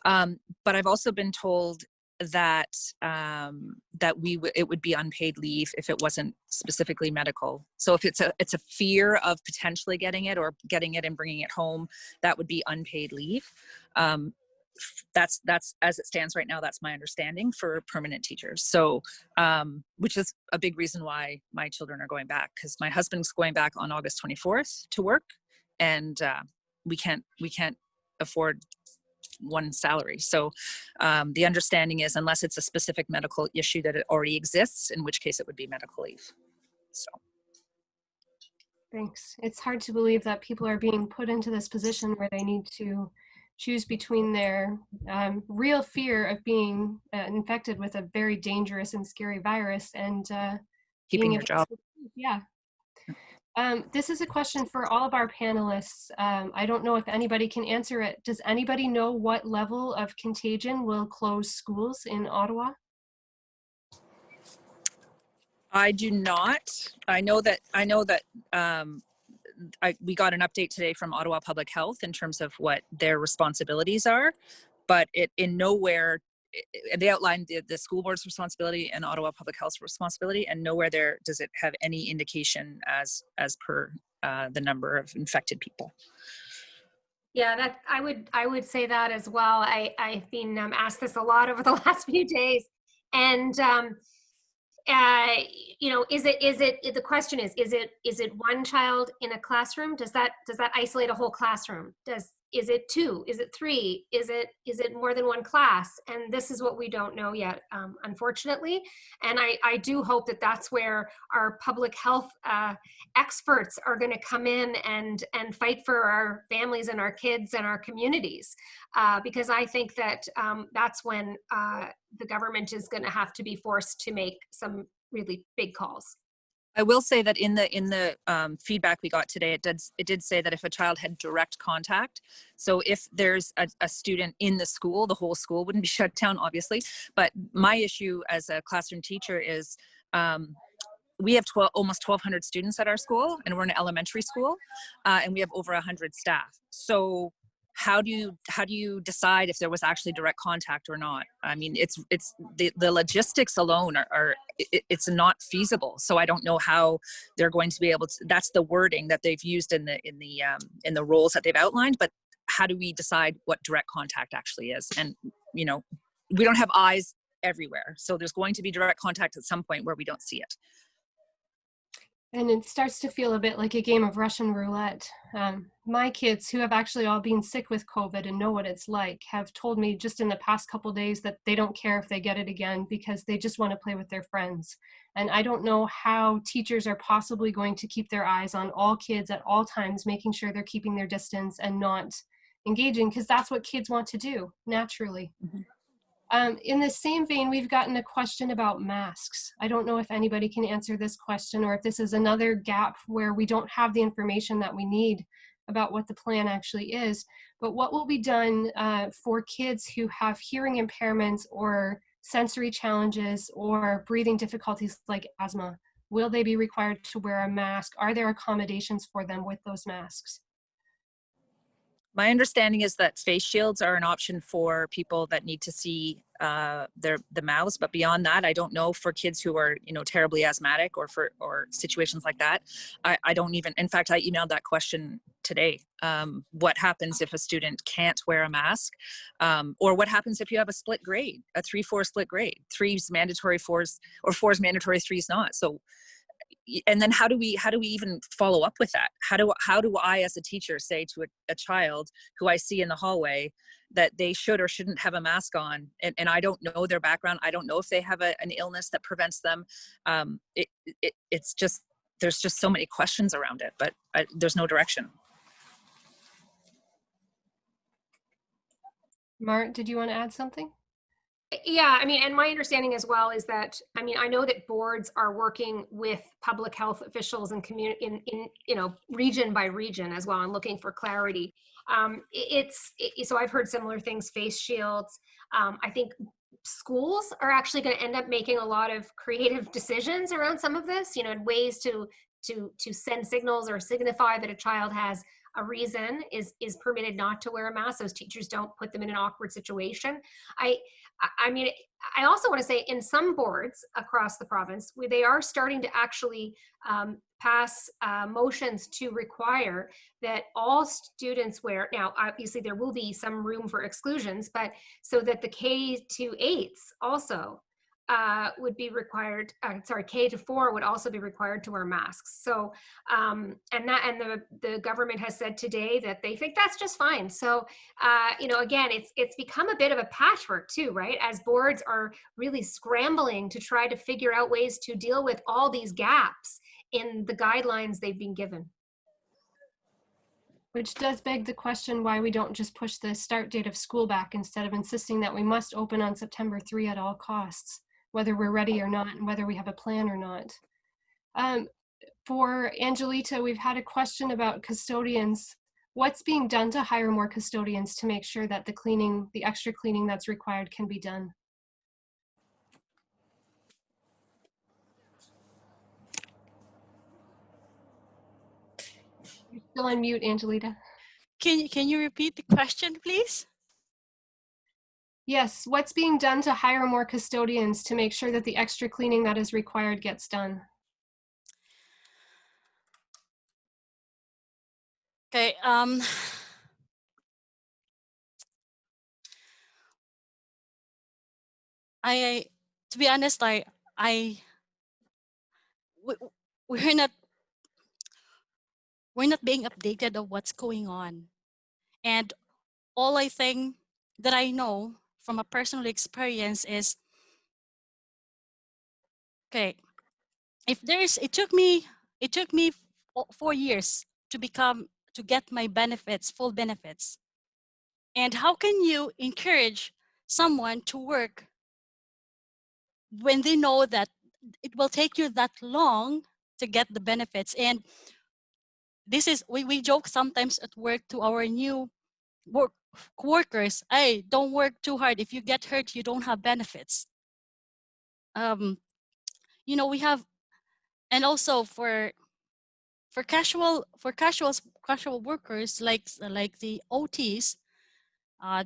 But I've also been told that it would be unpaid leave if it wasn't specifically medical. So if it's a fear of potentially getting it or getting it and bringing it home, that would be unpaid leave. That's as it stands right now. That's my understanding for permanent teachers. So which is a big reason why my children are going back, because my husband's going back on August 24th to work, and we can't afford one salary. So the understanding is unless it's a specific medical issue that it already exists, in which case it would be medical leave. So. Thanks. It's hard to believe that people are being put into this position where they need to choose between their real fear of being infected with a very dangerous and scary virus and Keeping your job. Yeah. This is a question for all of our panelists. I don't know if anybody can answer it. Does anybody know what level of contagion will close schools in Ottawa? I do not. I know that we got an update today from Ottawa Public Health in terms of what their responsibilities are, but it in nowhere, they outlined the school board's responsibility and Ottawa Public Health's responsibility, and nowhere there does it have any indication as per the number of infected people. Yeah, that I would say that as well. I've been asked this a lot over the last few days, and you know, is it, the question is it one child in a classroom? Does that isolate a whole classroom? Is it two? Is it three? Is it more than one class? And this is what we don't know yet, unfortunately. And I do hope that that's where our public health experts are going to come in and fight for our families and our kids and our communities, because I think that that's when the government is going to have to be forced to make some really big calls. I will say that in the feedback we got today, it did say that if a child had direct contact, so if there's a student in the school, the whole school wouldn't be shut down, obviously. But my issue as a classroom teacher is we have almost 1,200 students at our school, and we're an elementary school, and we have over 100 staff. So how do you decide if there was actually direct contact or not? I mean, it's the logistics alone it's not feasible. So I don't know how they're going to be able to. That's the wording that they've used in the roles that they've outlined. But how do we decide what direct contact actually is? And you know, we don't have eyes everywhere, so there's going to be direct contact at some point where we don't see it. And it starts to feel a bit like a game of Russian roulette. My kids, who have actually all been sick with COVID and know what it's like, have told me just in the past couple days that they don't care if they get it again because they just want to play with their friends. And I don't know how teachers are possibly going to keep their eyes on all kids at all times, making sure they're keeping their distance and not engaging, because that's what kids want to do naturally. Mm-hmm. In the same vein, we've gotten a question about masks. I don't know if anybody can answer this question, or if this is another gap where we don't have the information that we need about what the plan actually is. But what will be done for kids who have hearing impairments or sensory challenges or breathing difficulties like asthma? Will they be required to wear a mask? Are there accommodations for them with those masks? My understanding is that face shields are an option for people that need to see the mouths, but beyond that, I don't know for kids who are, you know, terribly asthmatic or situations like that. I don't even. In fact, I emailed that question today. What happens if a student can't wear a mask, or what happens if you have a split grade, a 3-4 split grade? 3's mandatory, 4's, or 4's mandatory, 3's not. So. And then how do we even follow up with that? How do I as a teacher say to a child who I see in the hallway that they should or shouldn't have a mask on, and I don't know their background, I don't know if they have an illness that prevents them. It's just, there's just so many questions around it, but there's no direction. Mart, did you want to add something? Yeah, I mean, and my understanding as well is that, I mean, I know that boards are working with public health officials and community in you know, region by region as well, and looking for clarity. So I've heard similar things, face shields. I think schools are actually going to end up making a lot of creative decisions around some of this, you know, in ways to send signals or signify that a child has a reason is permitted not to wear a mask. Those teachers don't put them in an awkward situation. I mean, I also want to say in some boards across the province, where they are starting to actually pass motions to require that all students wear. Now, obviously, there will be some room for exclusions, but so that the K-8s also would be required. K-4 would also be required to wear masks. So, and the government has said today that they think that's just fine. So, you know, again, it's become a bit of a patchwork too, right? As boards are really scrambling to try to figure out ways to deal with all these gaps in the guidelines they've been given. Which does beg the question why we don't just push the start date of school back instead of insisting that we must open on September 3 at all costs, whether we're ready or not, and whether we have a plan or not. For Angelita, we've had a question about custodians. What's being done to hire more custodians to make sure that the cleaning, the extra cleaning that's required, can be done? You're still on mute, Angelita. Can you repeat the question, please? Yes, what's being done to hire more custodians to make sure that the extra cleaning that is required gets done? Okay. To be honest, I we're not we're not being updated of what's going on. And all I think that I know from a personal experience is, okay, if there's, it took me 4 years to get my benefits, full benefits. And how can you encourage someone to work when they know that it will take you that long to get the benefits? And this is, we joke sometimes at work to our new workers, hey, don't work too hard. If you get hurt, you don't have benefits. You know, we have, and also for casual workers like the OTs,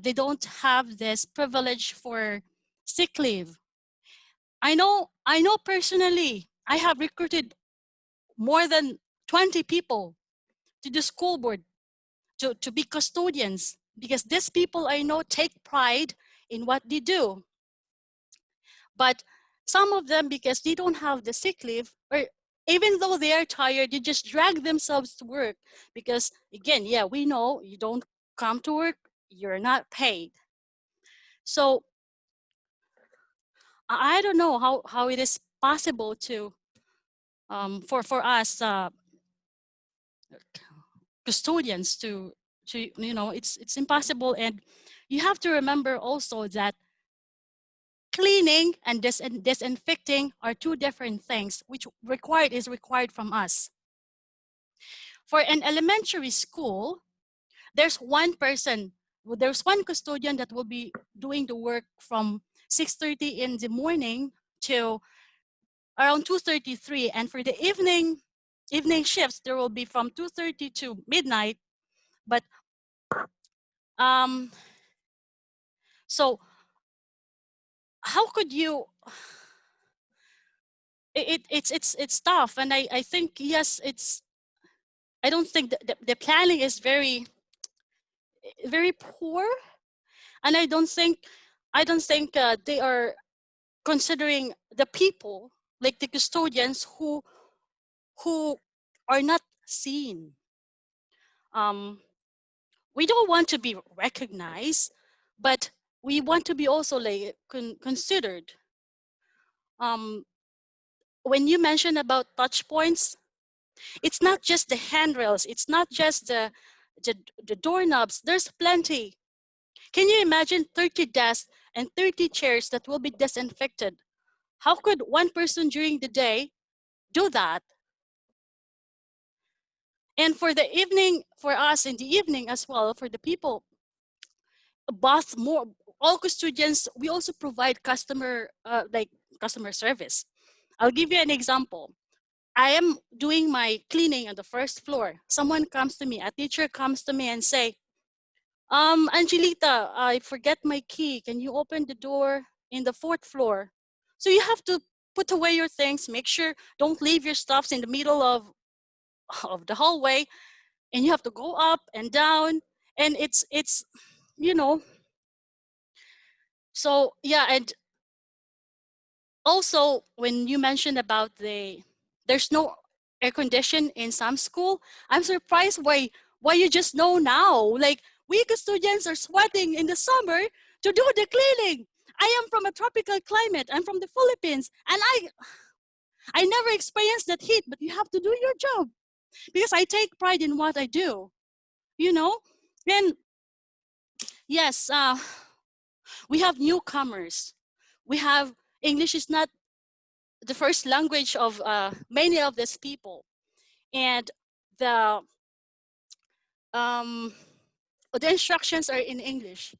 they don't have this privilege for sick leave. I know personally, I have recruited more than 20 people to the school board to be custodians, because these people I know take pride in what they do. But some of them, because they don't have the sick leave, or even though they are tired, they just drag themselves to work. Because again, yeah, we know you don't come to work, you're not paid. So I don't know how it is possible to for us custodians to you know, it's impossible. And you have to remember also that cleaning and disinfecting are two different things, which is required from us. For an elementary school, there's one custodian that will be doing the work from 6:30 in the morning till around 2:33, and for the evening shifts, there will be from 2:30 to midnight. But so how could you, it's tough. And I think, yes, I don't think the planning is very poor. And I don't think they are considering the people, like the custodians who are not seen. We don't want to be recognized, but we want to be also like considered. When you mention about touch points, it's not just the handrails, it's not just the doorknobs. There's plenty. Can you imagine 30 desks and 30 chairs that will be disinfected? How could one person during the day do that? And for the evening, for us in the evening as well, for the people, both more, all custodians, we also provide customer service. I'll give you an example. I am doing my cleaning on the first floor. Someone comes to me, a teacher comes to me and say, Angelita, I forget my key. Can you open the door in the 4th floor? So you have to put away your things, make sure, don't leave your stuffs in the middle of the hallway, and you have to go up and down. And it's, you know, so yeah. And also when you mentioned about there's no air condition in some school, I'm surprised why you just know now. Like, we custodians are sweating in the summer to do the cleaning. I am from a tropical climate. I'm from the Philippines, and I never experienced that heat, but you have to do your job because I take pride in what I do, you know? And yes, we have newcomers. We have, English is not the first language of many of these people. And the instructions are in English.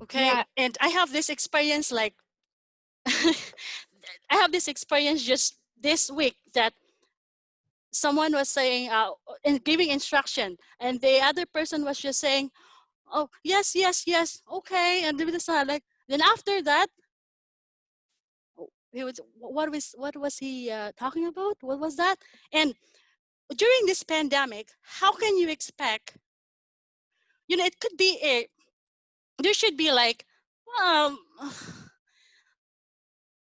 Okay. Yeah. And I have this experience, like, I have this experience just this week that someone was saying, and giving instruction, and the other person was just saying, oh, yes, yes, yes, okay. And like, then after that, he was, what was he talking about? What was that? And during this pandemic, how can you expect, you know, it could be there should be like,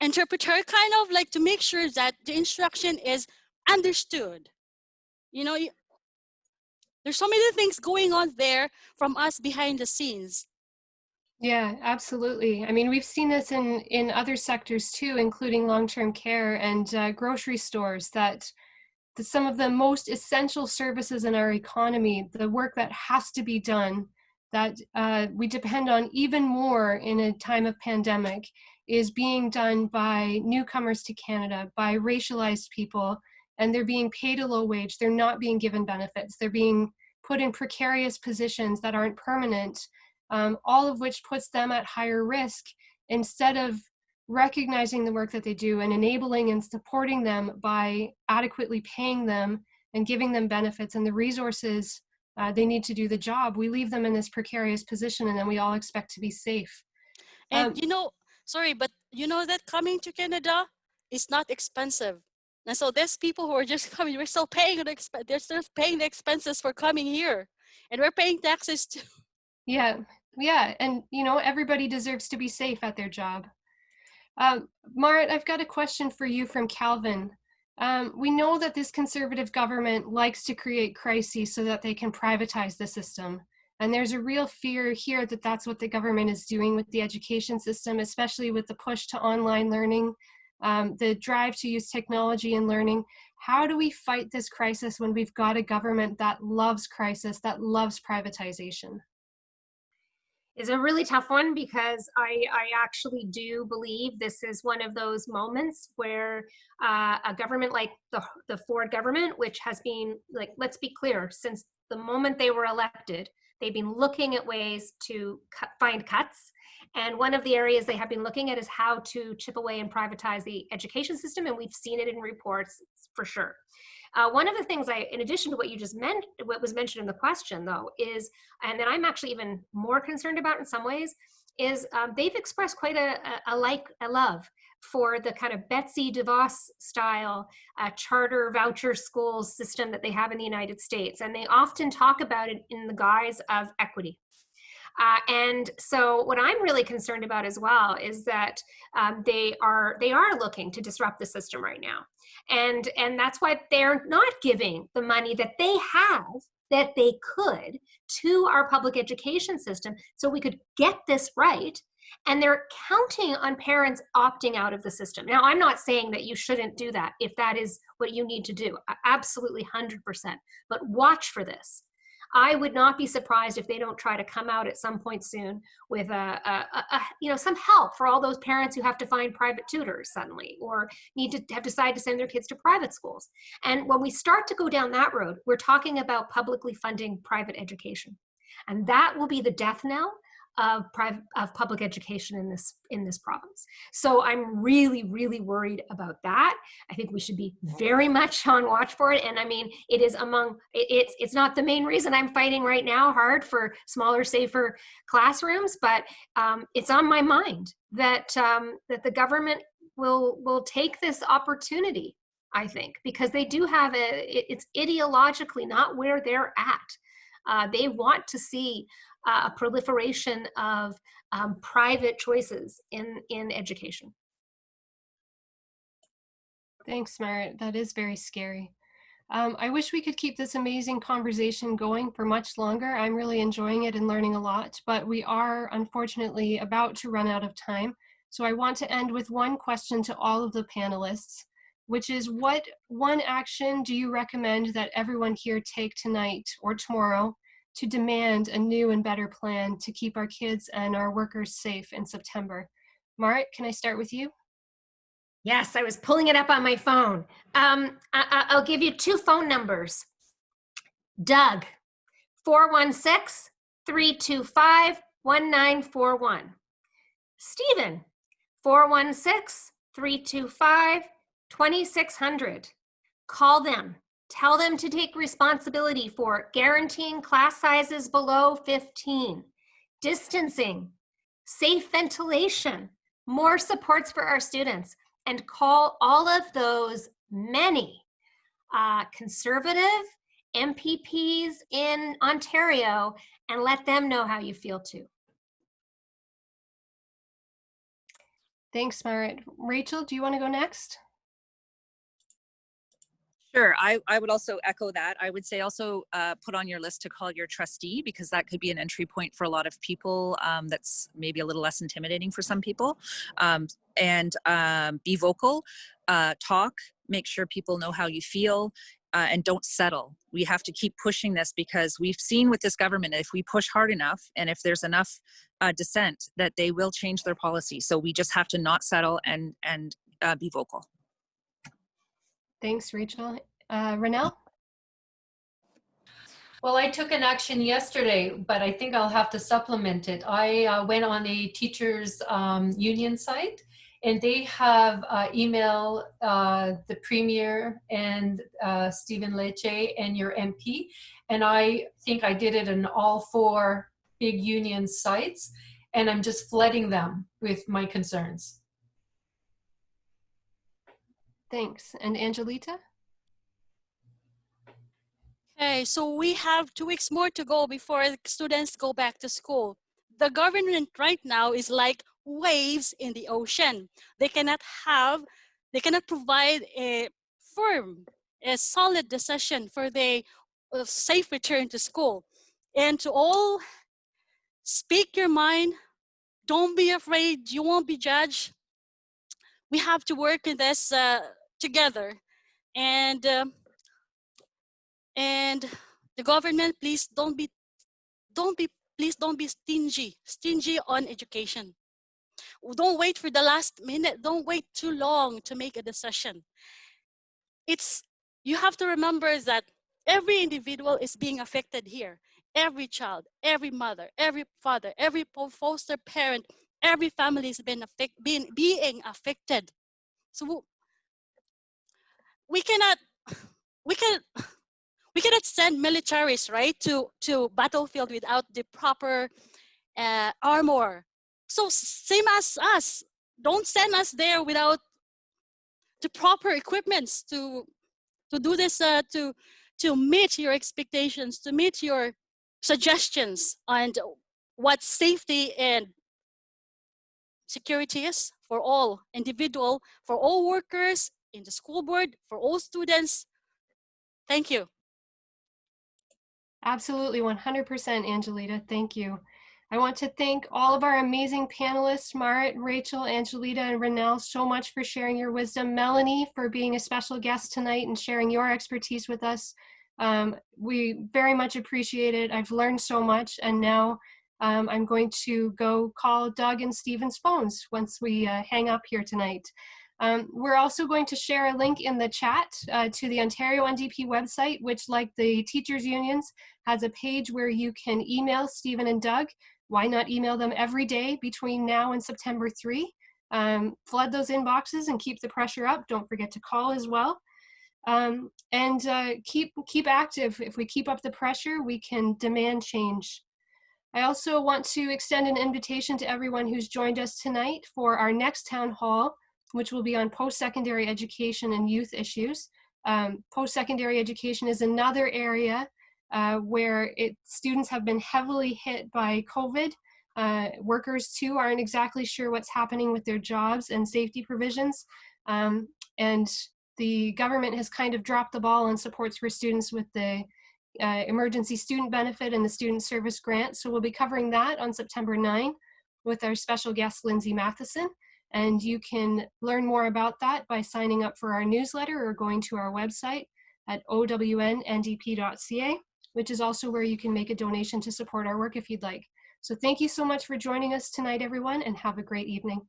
interpreter, kind of like to make sure that the instruction is understood. You know, there's so many things going on there from us behind the scenes. Yeah, absolutely. I mean, we've seen this in other sectors too, including long-term care and grocery stores, that some of the most essential services in our economy, the work that has to be done, that we depend on even more in a time of pandemic, is being done by newcomers to Canada, by racialized people, and they're being paid a low wage. They're not being given benefits. They're being put in precarious positions that aren't permanent, all of which puts them at higher risk. Instead of recognizing the work that they do and enabling and supporting them by adequately paying them and giving them benefits and the resources they need to do the job, we leave them in this precarious position, and then we all expect to be safe. And sorry, but you know that coming to Canada is not expensive. And so there's people who are just coming, we're still paying they're still paying the expenses for coming here. And we're paying taxes too. Yeah, and everybody deserves to be safe at their job. Marit, I've got a question for you from Calvin. We know that this Conservative government likes to create crises so that they can privatize the system. And there's a real fear here that that's what the government is doing with the education system, especially with the push to online learning, the drive to use technology in learning. How do we fight this crisis when we've got a government that loves crisis, that loves privatization? Is a really tough one, because I actually do believe this is one of those moments where a government like the Ford government, which has been, like, let's be clear, since the moment they were elected, they've been looking at ways to find cuts. And one of the areas they have been looking at is how to chip away and privatize the education system. And we've seen it in reports for sure. One of the things in addition to what you just what was mentioned in the question, though, is, and that I'm actually even more concerned about in some ways, is they've expressed quite a love for the kind of Betsy DeVos style charter voucher school system that they have in the United States. And they often talk about it in the guise of equity. And so what I'm really concerned about as well is that they are looking to disrupt the system right now. And that's why they're not giving the money that they have, that they could, to our public education system so we could get this right. And they're counting on parents opting out of the system. Now, I'm not saying that you shouldn't do that if that is what you need to do. Absolutely 100%. But watch for this. I would not be surprised if they don't try to come out at some point soon with some help for all those parents who have to find private tutors suddenly, or need to decide to send their kids to private schools. And when we start to go down that road, we're talking about publicly funding private education, and that will be the death knell of public education in this province. So I'm really, really worried about that. I think we should be very much on watch for it. And I mean, it is it's not the main reason I'm fighting right now hard for smaller, safer classrooms, but it's on my mind that the government will take this opportunity, I think, because they do have it's ideologically not where they're at. They want to see a proliferation of private choices in education. Thanks, Marit. That is very scary. I wish we could keep this amazing conversation going for much longer. I'm really enjoying it and learning a lot, but we are unfortunately about to run out of time. So I want to end with one question to all of the panelists, which is, what one action do you recommend that everyone here take tonight or tomorrow to demand a new and better plan to keep our kids and our workers safe in September? Marit, can I start with you? Yes, I was pulling it up on my phone. I'll give you two phone numbers. Doug, 416-325-1941. Stephen, 416-325-2600. Call them. Tell them to take responsibility for guaranteeing class sizes below 15, distancing, safe ventilation, more supports for our students, and call all of those many Conservative MPPs in Ontario and let them know how you feel too. Thanks, Marit. Rachel, do you want to go next? Sure, I would also echo that. I would say also put on your list to call your trustee, because that could be an entry point for a lot of people. That's maybe a little less intimidating for some people. And be vocal, talk, make sure people know how you feel, and don't settle. We have to keep pushing this, because we've seen with this government, if we push hard enough and if there's enough dissent, that they will change their policy. So we just have to not settle and be vocal. Thanks, Rachel. Renelle? Well, I took an action yesterday, but I think I'll have to supplement it. I went on a teachers union site, and they have email the Premier and Stephen Lecce and your MP. And I think I did it in all 4 big union sites, and I'm just flooding them with my concerns. Thanks. And Angelita? Okay, so we have 2 weeks more to go before students go back to school. The government right now is like waves in the ocean. They cannot provide a firm, a solid decision for the safe return to school. And to all, speak your mind. Don't be afraid. You won't be judged. We have to work in this together. And the government, please don't be stingy on education. Don't wait for the last minute. Don't wait too long to make a decision. You have to remember that every individual is being affected here. Every child, every mother, every father, every foster parent, every family is being affected. So we cannot send militaries, right, to battlefield without the proper armor. So same as us, don't send us there without the proper equipments to do this, to meet your expectations, to meet your suggestions on what safety and security is for all individual, for all workers in the school board, for all students. Thank you. Absolutely, 100%, Angelita. Thank you. I want to thank all of our amazing panelists, Marit, Rachel, Angelita, and Renelle, so much for sharing your wisdom. Melanie, for being a special guest tonight and sharing your expertise with us. We very much appreciate it. I've learned so much, and now I'm going to go call Doug and Stephen's phones once we hang up here tonight. We're also going to share a link in the chat to the Ontario NDP website, which, like the teachers unions, has a page where you can email Stephen and Doug. Why not email them every day between now and September 3? Flood those inboxes and keep the pressure up. Don't forget to call as well. And keep active. If we keep up the pressure, we can demand change. I also want to extend an invitation to everyone who's joined us tonight for our next town hall, which will be on post-secondary education and youth issues. Post-secondary education is another area where students have been heavily hit by COVID. Workers too aren't exactly sure what's happening with their jobs and safety provisions. And the government has kind of dropped the ball on supports for students with the emergency student benefit and the student service grant. So we'll be covering that on September 9 with our special guest, Lindsay Matheson. And you can learn more about that by signing up for our newsletter or going to our website at ownndp.ca, which is also where you can make a donation to support our work if you'd like. So thank you so much for joining us tonight, everyone, and have a great evening.